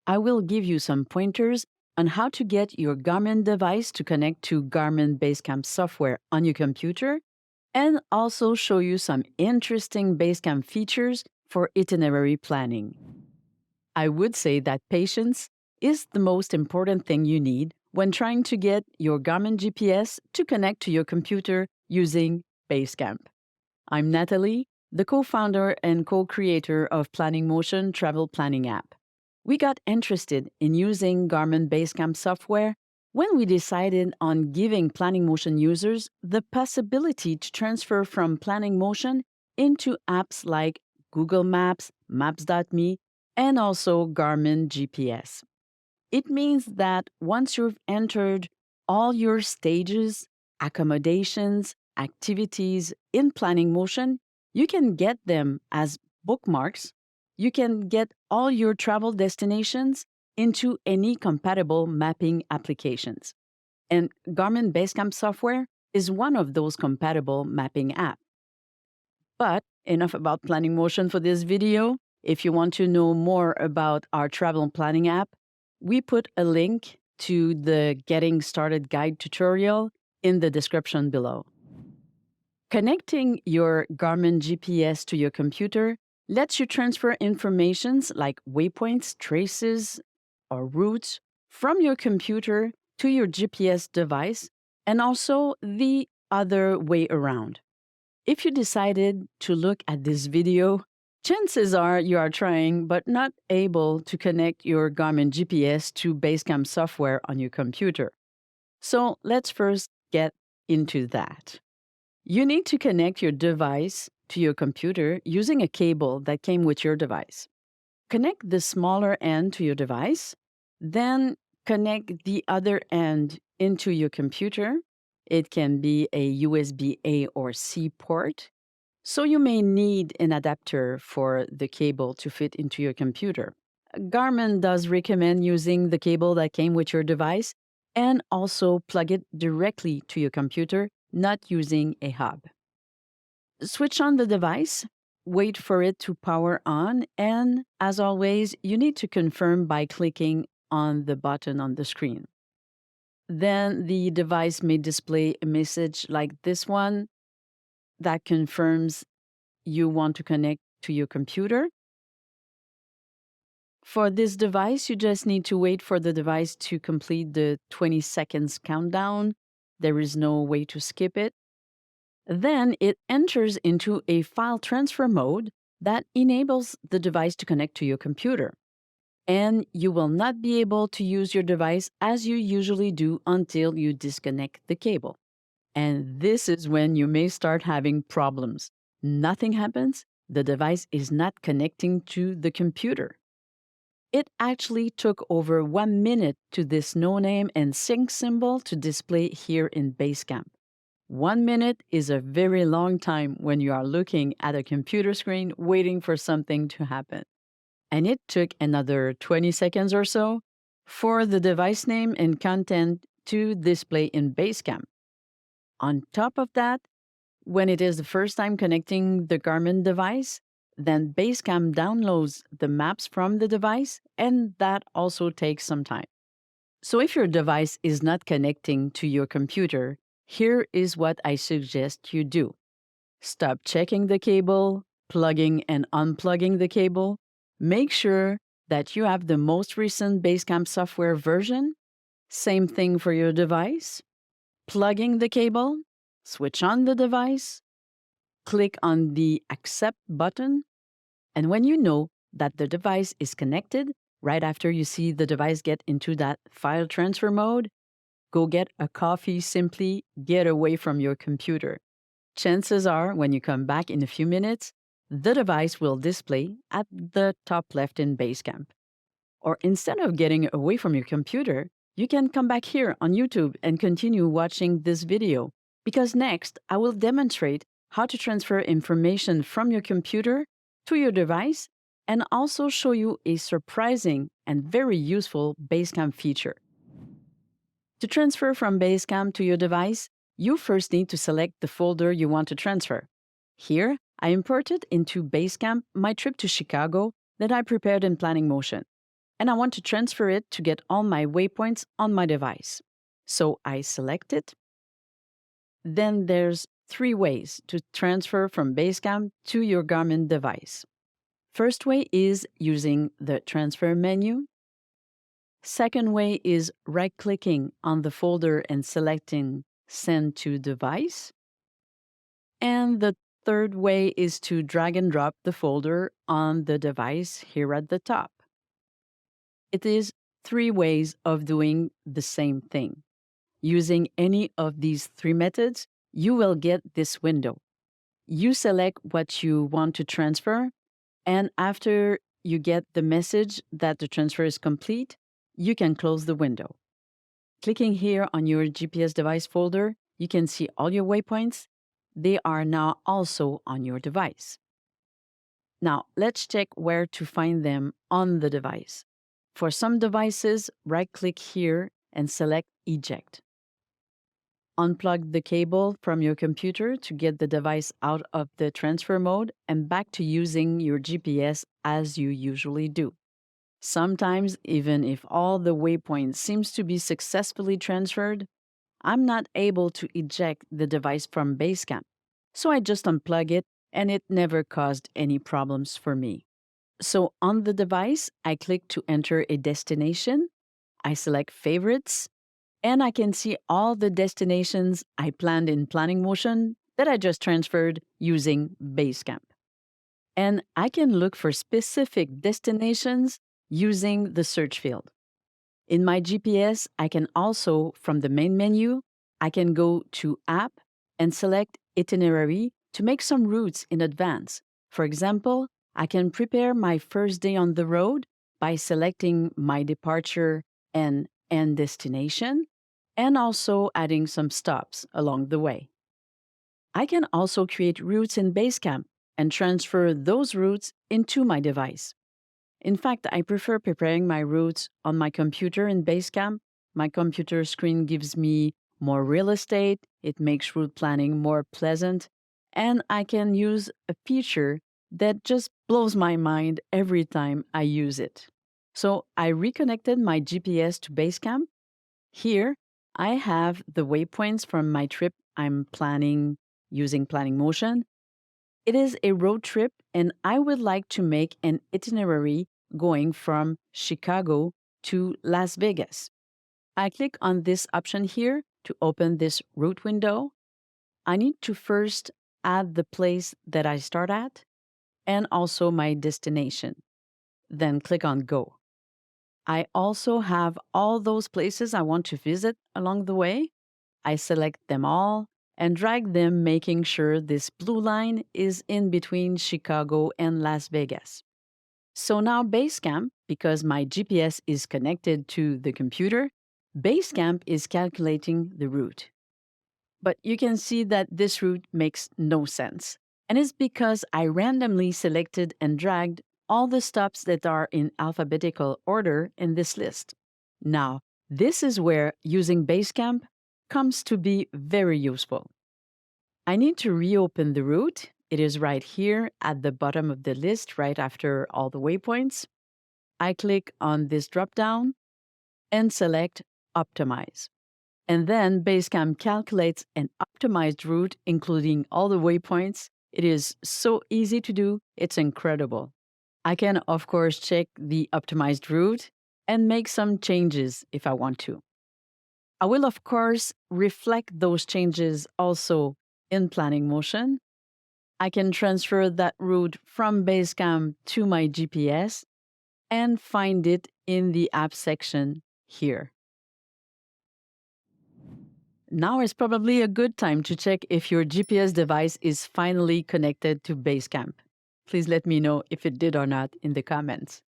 I will give you some pointers on how to get your Garmin device to connect to Garmin BaseCamp software on your computer, and also show you some interesting Basecamp features for itinerary planning. I would say that patience is the most important thing you need when trying to get your Garmin GPS to connect to your computer using Basecamp. I'm Natalie, the co-founder and co-creator of Planning Motion Travel Planning App. We got interested in using Garmin BaseCamp software when we decided on giving Planning Motion users the possibility to transfer from Planning Motion into apps like Google Maps, Maps.me, and also Garmin GPS. It means that once you've entered all your stages, accommodations, activities in Planning Motion, you can get them as bookmarks. You can get all your travel destinations into any compatible mapping applications. And Garmin BaseCamp software is one of those compatible mapping apps. But enough about Planning Motion for this video. If you want to know more about our travel planning app, we put a link to the Getting Started Guide tutorial in the description below. Connecting your Garmin GPS to your computer lets you transfer informations like waypoints, traces, or routes from your computer to your GPS device, and also the other way around. If you decided to look at this video, chances are you are trying but not able to connect your Garmin GPS to Basecamp software on your computer. So let's first get into that. You need to connect your device to your computer using a cable that came with your device. Connect the smaller end to your device, then connect the other end into your computer. It can be a USB-A or C port, so you may need an adapter for the cable to fit into your computer. Garmin does recommend using the cable that came with your device and also plug it directly to your computer, not using a hub. Switch on the device, wait for it to power on, and as always, you need to confirm by clicking on the button on the screen. Then the device may display a message like this one that confirms you want to connect to your computer. For this device, you just need to wait for the device to complete the 20 seconds countdown. There is no way to skip it. Then it enters into a file transfer mode that enables the device to connect to your computer. And you will not be able to use your device as you usually do until you disconnect the cable. And this is when you may start having problems. Nothing happens, the device is not connecting to the computer. It actually took over 1 minute to this no name and sync symbol to display here in Basecamp. 1 minute is a very long time when you are looking at a computer screen waiting for something to happen. And it took another 20 seconds or so for the device name and content to display in Basecamp. On top of that, when it is the first time connecting the Garmin device, then Basecamp downloads the maps from the device, and that also takes some time. So if your device is not connecting to your computer, here is what I suggest you do. Stop checking the cable, plugging and unplugging the cable. Make sure that you have the most recent Basecamp software version. Same thing for your device. Plugging the cable, switch on the device, click on the Accept button, and when you know that the device is connected, right after you see the device get into that file transfer mode, go get a coffee, simply get away from your computer. Chances are, when you come back in a few minutes, the device will display at the top left in Basecamp. Or instead of getting away from your computer, you can come back here on YouTube and continue watching this video, because next I will demonstrate how to transfer information from your computer to your device and also show you a surprising and very useful Basecamp feature. To transfer from Basecamp to your device, you first need to select the folder you want to transfer. Here, I imported into Basecamp my trip to Chicago that I prepared in Planning Motion. and I want to transfer it to get all my waypoints on my device. So I select it. Then there's 3 ways to transfer from Basecamp to your Garmin device. First way is using the transfer menu. Second way is right-clicking on the folder and selecting Send to Device. And the third way is to drag and drop the folder on the device here at the top. It is 3 ways of doing the same thing. Using any of these 3 methods, you will get this window. You select what you want to transfer, and after you get the message that the transfer is complete, you can close the window. Clicking here on your GPS device folder, you can see all your waypoints. They are now also on your device. Now, let's check where to find them on the device. For some devices, right-click here and select Eject. Unplug the cable from your computer to get the device out of the transfer mode and back to using your GPS as you usually do. Sometimes, even if all the waypoints seems to be successfully transferred, I'm not able to eject the device from Basecamp. So I just unplug it, and it never caused any problems for me. So on the device, I click to enter a destination. I select Favorites, and I can see all the destinations I planned in planning motion that I just transferred using Basecamp. And I can look for specific destinations using the search field. In my GPS, I can also, from the main menu, I can go to App and select Itinerary to make some routes in advance. For example, I can prepare my first day on the road by selecting my departure and end destination, and also adding some stops along the way. I can also create routes in Basecamp and transfer those routes into my device. In fact, I prefer preparing my routes on my computer in Basecamp. My computer screen gives me more real estate, it makes route planning more pleasant, and I can use a feature that just blows my mind every time I use it. So I reconnected my GPS to Basecamp. Here, I have the waypoints from my trip I'm planning using Planning Motion. It is a road trip, and I would like to make an itinerary going from Chicago to Las Vegas. I click on this option here to open this route window. I need to first add the place that I start at and also my destination. Then click on Go. I also have all those places I want to visit along the way. I select them all and drag them, making sure this blue line is in between Chicago and Las Vegas. So now Basecamp, because my GPS is connected to the computer, Basecamp is calculating the route. But you can see that this route makes no sense. And it's because I randomly selected and dragged all the stops that are in alphabetical order in this list. Now, this is where using Basecamp comes to be very useful. I need to reopen the route. It is right here at the bottom of the list, right after all the waypoints. I click on this dropdown and select Optimize. And then Basecamp calculates an optimized route, including all the waypoints. It is so easy to do, it's incredible. I can, of course, check the optimized route and make some changes if I want to. I will, of course, reflect those changes also in Planning Motion. I can transfer that route from Basecamp to my GPS and find it in the app section here. Now is probably a good time to check if your GPS device is finally connected to Basecamp. Please let me know if it did or not in the comments.